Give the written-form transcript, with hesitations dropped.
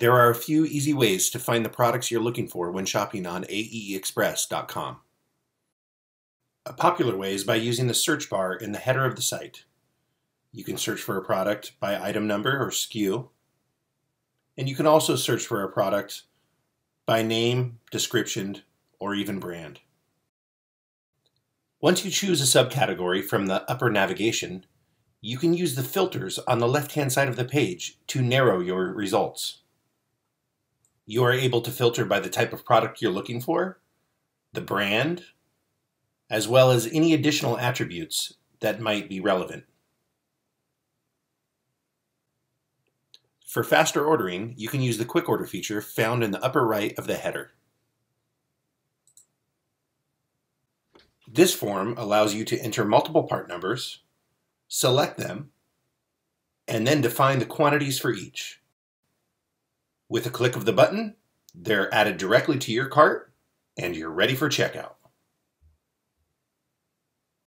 There are a few easy ways to find the products you're looking for when shopping on aeexpress.com. A popular way is by using the search bar in the header of the site. You can search for a product by item number or SKU, and you can also search for a product by name, description, or even brand. Once you choose a subcategory from the upper navigation, you can use the filters on the left-hand side of the page to narrow your results. You are able to filter by the type of product you're looking for, the brand, as well as any additional attributes that might be relevant. For faster ordering, you can use the quick order feature found in the upper right of the header. This form allows you to enter multiple part numbers, select them, and then define the quantities for each. With a click of the button, they're added directly to your cart, and you're ready for checkout.